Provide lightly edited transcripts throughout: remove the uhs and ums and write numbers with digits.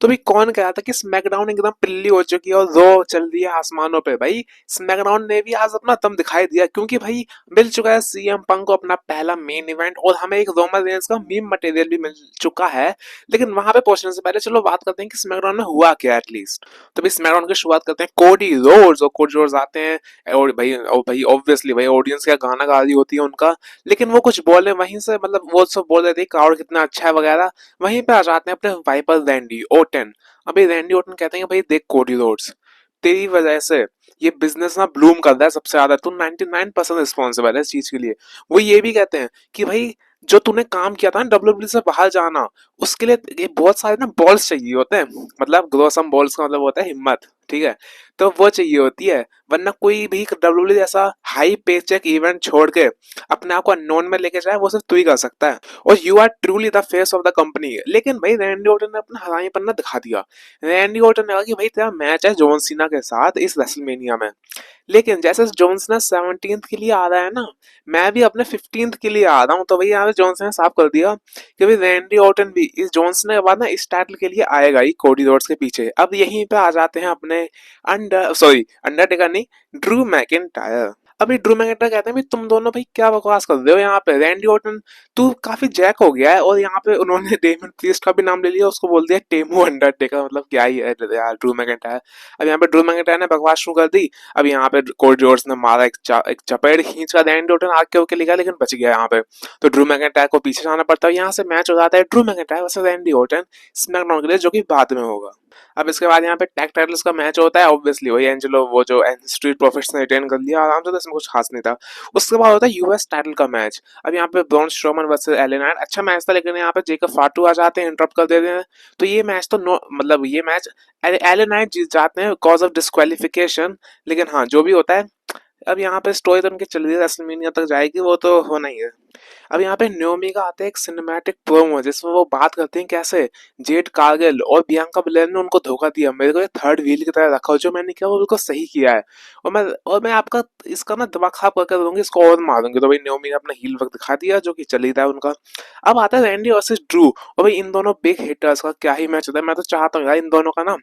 तो भाई कौन कह रहा था कि स्मैकडाउन एकदम पिल्ली हो चुकी है और रो चल रही है आसमानों पे। भाई स्मैकडाउन ने भी आज अपना दम दिखाई दिया, क्योंकि भाई मिल चुका है सीएम पंक को अपना पहला मेन इवेंट, और हमें एक रोमन रेंस का मीम मटेरियल भी मिल चुका है। लेकिन वहां पे पहुंचने से पहले चलो बात करते हैं कि स्मैकडाउन में हुआ क्या एटलीस्ट। तो भाई स्मैकडाउन की शुरुआत करते हैं कोडी रोड्स, और कोडी रोड्स आते हैं और भाई ऑब्वियसली भाई ऑडियंस का गाना गा रही होती है उनका, लेकिन वो कुछ बोले वहीं से, मतलब वो सब बोल रहे थे क्राउड कितना अच्छा है वगैरह। वहीं पे आ जाते हैं अपने वाइपर रैंडी ओटन। अभी रैंडी ओटन कहते हैं कि भाई देख कोडी रोड्स, तेरी वजह से ये बिजनेस ना ब्लूम कर रहा है सबसे ज्यादा, तू 99% रिस्पॉन्सिबल है इस चीज के लिए। वो ये भी कहते हैं कि भाई जो तूने काम किया था ना डब्ल्यूडब्ल्यू से बाहर जाना, उसके लिए ये बहुत सारे ना बॉल्स चाहिए होते हैं। मतलब ग्रो सम बॉल्स का मतलब होता है हिम्मत, ठीक है। तो वो चाहिए होती है, वरना कोई भी डब्ल्यूडब्ल्यू जैसा हाई पे चेक इवेंट छोड़ के अपने आप को अननोन में लेके जाए, वो सिर्फ तू ही कर सकता है। और you are truly the face of the company. लेकिन भाई रैंडी ऑर्टन ने अपना हरामी पन्ना दिखा दिया। रैंडी ऑर्टन ने कहा कि भाई तेरा मैच है जॉन सीना के साथ इस रेसलमेनिया में, लेकिन जैसे जॉन सीना 17th के लिए आ रहा है ना, मैं भी अपने 15th के लिए आ रहा हूँ। तो भाई यहाँ पे जॉन सीना ने साफ कर दिया कि भाई रैंडी ऑर्टन भी इस जॉन सीना के बाद ना इस टाइटल के लिए आएगा ही कोडी रोड्स के पीछे। अब यहीं पे आ जाते हैं अपने अंडरटेकर नहीं, ड्रू मैकिंटायर। अभी ड्रू मैकिंटायर कहते हैं भाई तुम दोनों भाई क्या बकवास कर रहे हो यहाँ पे, रैंडी ऑर्टन तू काफी जैक हो गया है। और यहाँ पे उन्होंने डेमियन प्रीस्ट का भी नाम ले लिया, उसको बोल दिया टेमो अंडरटेकर। मतलब क्या ही है यार ड्रू मैकिंटायर। अब यहाँ पे ड्रू मैकिंटायर ने बकवास शुरू कर दी। अब यहाँ पे कोडी रोड्स ने मारा एक चपेट खींच कर, रैंडी ऑर्टन आगे होके लिखा लेकिन बच गया यहाँ पे। तो ड्रू मैकिंटायर को पीछे जाना पड़ता है। यहाँ से मैच हो जाता है Drew McIntyre versus Randy Orton SmackDown के लिए, जो कि बाद में होगा। अब इसके बाद यहाँ पे टैग टाइटल्स का मैच होता है, ऑब्वियसली वही एंजेलो वो जो स्ट्रीट प्रॉफिट्स ने रिटेन कर लिया आराम से, तो इसमें कुछ खास नहीं था। उसके बाद होता है यूएस टाइटल का मैच। अब यहाँ पे Braun Strowman versus LA Knight, अच्छा मैच था, लेकिन यहाँ पे जेकब फाटू आ जाते हैं, इंटरप्ट कर देते हैं। तो ये मैच तो नो, मतलब ये मैच एले नाइट जीत जाते हैं कॉज ऑफ डिस्क्वालिफिकेशन। लेकिन हाँ जो भी होता है, अब यहाँ पे स्टोरी तो उनकी चल रही है, रेसलमेनिया तक जाएगी, वो तो होना ही है। अब यहाँ पे न्योमी का आता है एक सिनेमैटिक प्रोमो, जिसमें वो बात करते हैं कैसे जेड कारगिल और बियांका बेलेर ने उनको धोखा दिया, मेरे को ये थर्ड व्हील की तरह रखा, जो मैंने किया वो बिल्कुल सही किया है। और मैं आपका इसका ना दिमाग खराब करके दूंगी, इसको और मारूंगी। तो भाई न्योमी ने अपना हील वर्क दिखा दिया, जो कि चल ही रहा है उनका। अब आता है रैंडी वर्सेस ड्रू, और भाई इन दोनों बिग हिटर्स का क्या ही मैच होता है। मैं तो चाहता हूँ यार इन दोनों का ना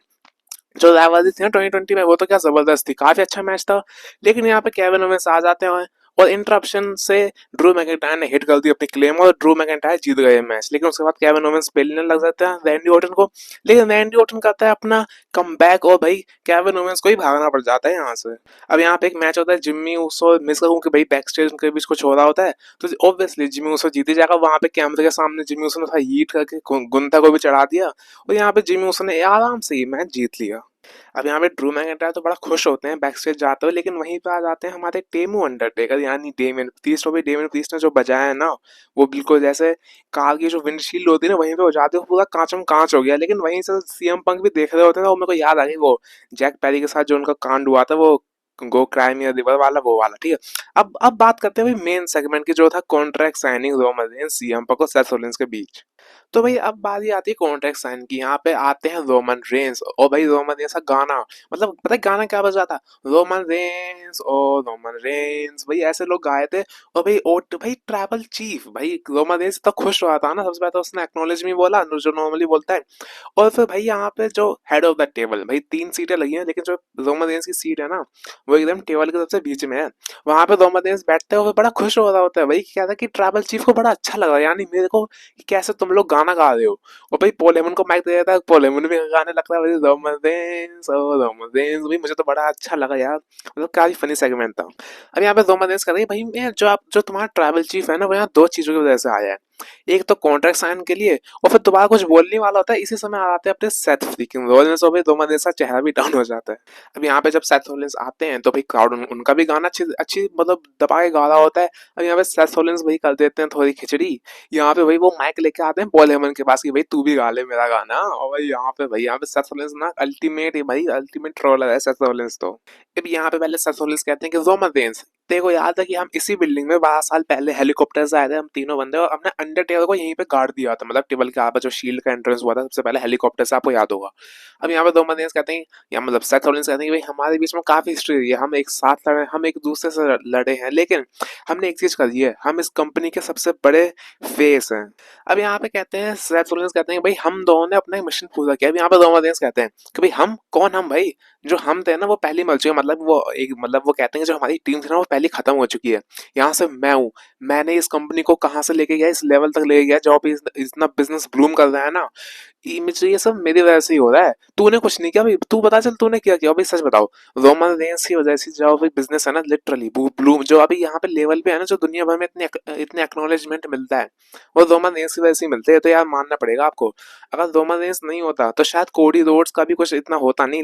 जो राइवलरी थी ना 2020 में, वो तो क्या जबरदस्त थी, काफी अच्छा मैच था। लेकिन यहाँ पे केविन ओवेंस आ जाते हैं और इंटरप्शन से ड्रू मैकिंटायर ने हिट कर दी अपनी क्लेम, और ड्रू मैकिंटायर जीत गए मैच। लेकिन उसके बाद केविन ओवेंस पेलने लग जाते हैं रैंडी ऑर्टन को। लेकिन रैंडी ऑर्टन करता है अपना कमबैक, और भाई केविन ओवेंस को ही भागना पड़ जाता है यहाँ से। अब यहाँ पे एक मैच होता है जिम्मी ऊसो और मिस कहूँ कि भाई बैक स्टेज उनके बीच कुछ हो रहा होता है, तो ऑब्वियसली जिम्मी ऊसो जीत ही जाएगा। वहां पे कैमरे के सामने जिम्मी ऊसो ने हीट करके गुंथा को भी चढ़ा दिया, और यहाँ पे जिम्मी ऊसो ने आराम से ये मैच जीत लिया। अब यहाँ पे ड्रू मैकिंटायर तो बड़ा खुश होते हैं बैक स्टेज जाते हुए, लेकिन वहीं पे आ जाते हैं हमारे टेमू अंडरटेकर यानी डेमियन प्रीस्ट। और भी डेमियन प्रीस्ट ने जो बजाया है ना, वो बिल्कुल जैसे कार की जो विंडशील्ड होती है ना, वहीं पे हो जाते हो पूरा कांचम कांच हो गया। लेकिन वहीं से सीएम पंक भी देख रहे होते हैं ना, वो मेरे को याद आ गई वो जैक पेरी के साथ जो उनका कांड हुआ था, वो गो क्राइमिया रिवर वाला, वो वाला, ठीक है। अब बात करते हैं भाई मेन सेगमेंट की, जो था contract signing Roman Reigns CM Punk और सेथ रोलिंस के बीच। तो भाई अब बारी आती है कॉन्ट्रैक्ट साइन की। यहाँ पे आते हैं रोमन रेंस, और भाई रोमन रेंस का गाना, मतलब पता है गाना क्या बजा था, रोमन रेंस ओ रोमन रेंस, भाई ऐसे लोग गाए थे। और भाई ओट भाई ट्राइबल चीफ, भाई रोमन रेंस तो खुश रहा था ना, सबसे पहले तो उसने एक्नॉलेज मी बोला जो नॉर्मली बोलता है। और फिर भाई यहाँ पे जो हेड ऑफ द टेबल, भाई 3 सीटें लगी हैं, लेकिन जो रोमन रेंस की सीट है ना, वो एकदम टेबल के सबसे बीच में है। वहां पे रोमन रेंस बैठते हुए बड़ा खुश हो रहा होता है। भाई क्या था कि ट्राइबल चीफ को बड़ा अच्छा लगा, यानी मेरे को कि कैसे तुम लोग गाना गा रहे हो। और भाई पोल हेमन को माइक दे देता है, पोल हेमन भी गाने लगता है, भाई रोमांस ओ रोमांस। भाई मुझे तो बड़ा अच्छा लगा यार, मतलब काफी फनी सेगमेंट था। अब यहाँ पे रोमांस कर रही है भाई, मैं जो आप जो तुम्हारा ट्रैवल चीफ है ना, वो यहाँ दो चीजों की वजह से आया है। एक तो कॉन्ट्रैक्ट साइन के लिए, और फिर दोबारा कुछ बोलने वाला होता है, इसी समय आ जाते हैं अपने सेथ फ्रीकिंग रोलिंस, और भाई रोमांस का चेहरा भी डाउन हो जाता है। अब यहाँ पे जब सेथ रोलिंस आते हैं, तो भाई क्राउड उनका भी गाना अच्छी अच्छी मतलब दबा के गा रहा होता है। अब यहाँ पे सेथ रोलिंस भाई कर देते हैं थोड़ी खिचड़ी। यहाँ पे भाई वो माइक लेके आते हैं पॉल हेमन के पास कि भाई तू भी गा ले मेरा गाना। और भाई यहाँ पे सेथ रोलिंस ना अल्टीमेट है भाई, अल्टीमेट ट्रोलर है सेथ रोलिंस तो। अब यहाँ पे पहले सेथ रोलिंस कहते हैं कि रोमन रेंस तेरे को याद है कि हम इसी बिल्डिंग में 12 साल पहले हेलीकॉप्टर से आए थे, हम तीनों बंदे, और हमने अंडरटेकर को यहीं पे गाड़ दिया था, मतलब टेबल के आगे जो शील्ड का एंट्रेंस हुआ था सबसे पहले हेलीकॉप्टर से, आपको याद होगा। अब यहाँ पे दो बंदे कहते हैं, या मतलब सेथ रॉलिंस कहते हैं कि भाई हमारे बीच में काफी हिस्ट्री रही है, हम एक साथ लड़े, हम एक दूसरे से लड़े हैं, लेकिन हमने एक चीज करी है, हम इस कंपनी के सबसे बड़े फेस हैं। अब यहाँ पे कहते हैं, सेथ रॉलिंस कहते हैं भाई हम दोनों ने अपना मिशन पूरा किया। अब यहाँ पे दो बंदे कहते हैं कि भाई हम कौन, हम भाई जो हम थे ना वो पहले मर चुके हैं, मतलब वो एक, मतलब वो कहते हैं कि जो हमारी टीम थी ना वो पहले खत्म हो चुकी है। यहाँ से मैं हूँ, मैंने इस कंपनी को कहाँ से लेके गया, इस लेवल तक लेके गया जहाँ पे इतना बिजनेस ब्लूम कर रहा है ना, ये सब मेरी वजह से ही हो रहा है। तूने कुछ नहीं किया भाई, तू बता, चल तूने क्या किया भाई, सच बताओ। रोमन रेंस की वजह से जो भाई बिजनेस है ना लिटरली ब्लूम, जो अभी यहाँ पे लेवल पे है ना, जो दुनिया भर में इतने इतने एक्नॉलेजमेंट मिलता है, वो रोमन रेंस की वजह से ही मिलते हैं। तो यार मानना पड़ेगा आपको, अगर रोमन रेंस नहीं होता तो शायद कोडी रोड्स का भी कुछ इतना होता नहीं।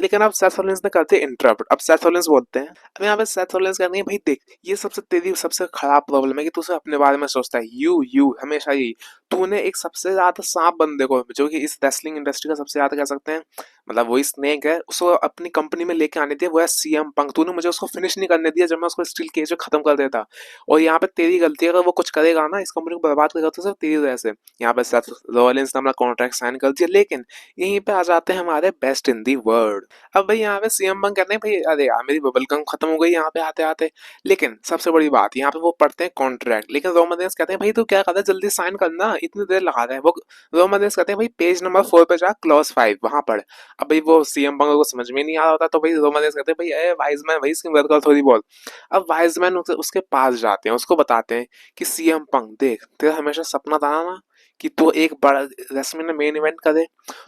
लेकिन अब सेथ रॉलिंस ने करते इंटरप्ट। अब सेथ रॉलिंस बोलते हैं, अब यहाँ पे सेथ रॉलिंस कहते हैं भाई देख, ये सबसे तेरी सबसे खराब प्रॉब्लम है कि तू सिर्फ अपने बारे में सोचता है, यू हमेशा यही। तूने एक सबसे ज्यादा सांप बंदे को, जो कि इस रेसलिंग इंडस्ट्री का सबसे ज्यादा कह सकते हैं, मतलब वही स्नेक है, उसको अपनी कंपनी में लेके आने दिया, वो है सीएम पंक। तूने मुझे उसको फिनिश नहीं करने दिया जब मैं उसको स्टील केज में खत्म कर देता। और यहाँ पे तेरी गलती है, अगर वो कुछ करेगा ना इस कंपनी को बर्बाद करेगा तो सिर्फ तेरी वजह से। यहाँ पे सेथ रॉलिंस ने अपना कॉन्ट्रैक्ट साइन कर दिया, लेकिन यहीं पे आ जाते हैं हमारे बेस्ट इन दी वर्ल्ड। अब भाई यहाँ पे सीएम पंक कहते हैं भाई अरे यार मेरी बबल गम खत्म हो गई यहाँ पे आते आते। लेकिन सबसे बड़ी बात, यहाँ पे वो पढ़ते हैं कॉन्ट्रैक्ट, लेकिन रोमन रेंस कहते हैं भाई तू क्या कर रहा है, जल्दी साइन करना, इतनी देर लगा रहा है। वो रोमन रेंस कहते हैं भाई पेज नंबर 4 पे जा, क्लॉज 5 वहां पढ़। अब भाई वो सीएम पंक को समझ में नहीं आ रहा होता, तो भाई रोमन रेंस कहते हैं भाई ए वाइज मैन भाई इसकी मदद कर थोड़ी बहुत। अब वाइज मैन उसके पास जाते हैं, उसको बताते हैं कि सीएम पंक देख, तेरा हमेशा सपना था ना कि तू एक बड़ा रेसलमेनिया मेन इवेंट करे,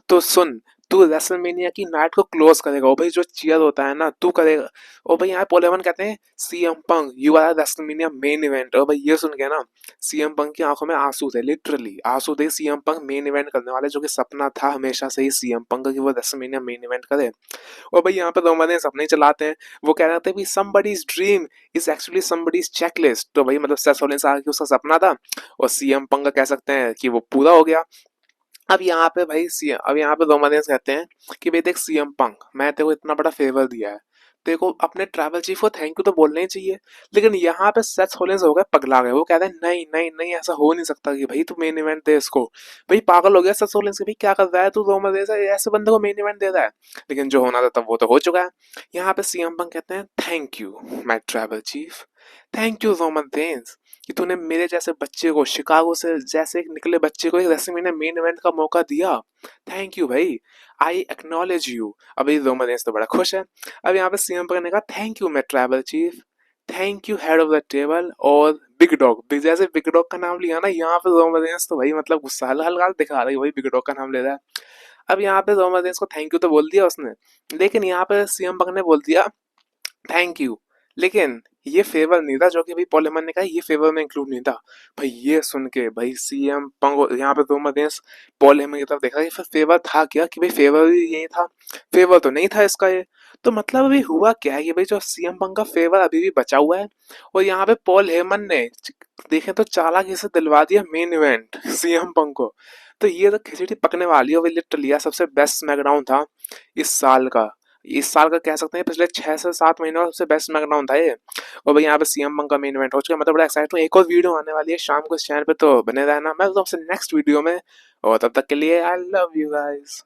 तो सुन, तू रेसलमेनिया की नाइट को क्लोज करेगा, और भाई जो चीयर होता है ना तू करेगा। और भाई यहाँ पोलेमन कहते हैं CM Punk you are WrestleMania main event. और भाई ये सुन के ना सीएम पंक की आंखों में आंसू थे, लिटरली आंसू थे। सीएम पंक मेन इवेंट करने वाले, जो कि सपना था हमेशा से ही सीएम पंक का कि वो रेसलमेनिया मेन इवेंट करे। और भाई यहाँ पे दो बंदे सपने चलाते हैं, वो कह रहे थे भी somebody's dream is actually somebody's checklist. तो भाई मतलब सेथ रॉलिंस कि उसका सपना था, और सीएम पंग का कह सकते हैं कि वो पूरा हो गया। अब यहाँ पे रोमानियंस कहते हैं कि भाई देख सीएम पंग, मैं तेरे को इतना बड़ा फेवर दिया है, तेरे को अपने ट्रैवल चीफ को थैंक यू तो बोलना ही चाहिए। लेकिन यहाँ पे सेथ रॉलिंस हो गए पगला गए, वो कहते हैं नहीं नहीं नहीं ऐसा हो नहीं सकता कि भाई तू मेन इवेंट दे इसको। भाई पागल हो गया सेथ रॉलिंस कि भाई क्या कर रहा है तू, रोमन रेंस ऐसे बंदे को मेन इवेंट दे रहा है। लेकिन जो होना था तब वो तो हो चुका है। यहाँ पे सीएम पंग कहते हैं thank you my travel chief, thank you Roman Reigns कि तूने मेरे जैसे बच्चे को, शिकागो से जैसे एक निकले बच्चे को एक रेसलमेनिया मेन इवेंट का मौका दिया। थैंक यू भाई, आई एक्नॉलेज यू। अभी रोमन रेंस तो बड़ा खुश है। अब यहाँ पे सीएम पर ने कहा थैंक यू मैं travel chief, thank you head of the table और बिग डॉग। बिग जैसे बिग डॉग का नाम लिया ना यहाँ पे रोमन रेंस तो भाई मतलब गुस्सा हल्का दिखा रही है, भाई बिग डॉग का नाम ले रहा है। अब यहाँ पे रोमन रेंस को थैंक यू तो बोल दिया उसने, लेकिन यहाँ पे सीएम पंक ने बोल दिया थैंक यू, लेकिन ये फेवर नहीं था जो कि भाई पॉल हेमन ने कहा, ये फेवर में इंक्लूड नहीं था। भाई ये सुन के भाई सीएम पंग यहाँ पे रोमन रेंस पॉल हेमन की तरफ देखा कि फिर फेवर था क्या, कि भाई फेवर भी यही था, फेवर तो नहीं था इसका ये। तो मतलब अभी हुआ क्या है कि भाई जो सीएम पंग का फेवर अभी भी बचा हुआ है, और यहाँ पे पॉल हेमन ने देखे तो चालाकी से दिलवा दिया मेन इवेंट सीएम पंग को। तो ये तो खिचड़ी पकने वाली है भाई, लिटरली सबसे बेस्ट स्मैकडाउन था इस साल का। इस साल का कह सकते हैं पिछले 6 से 7 महीनों का सबसे बेस्ट स्मैकडाउन था ये। और भाई यहाँ पे सीएम पंक का मेन इवेंट हो चुका है, मैं तो बड़ा एक्साइटेड हूँ। एक और वीडियो आने वाली है शाम को इस चैनल पे, तो बने रहना। मैं तो आपसे नेक्स्ट वीडियो में, और तब तक के लिए आई लव यू गाइस।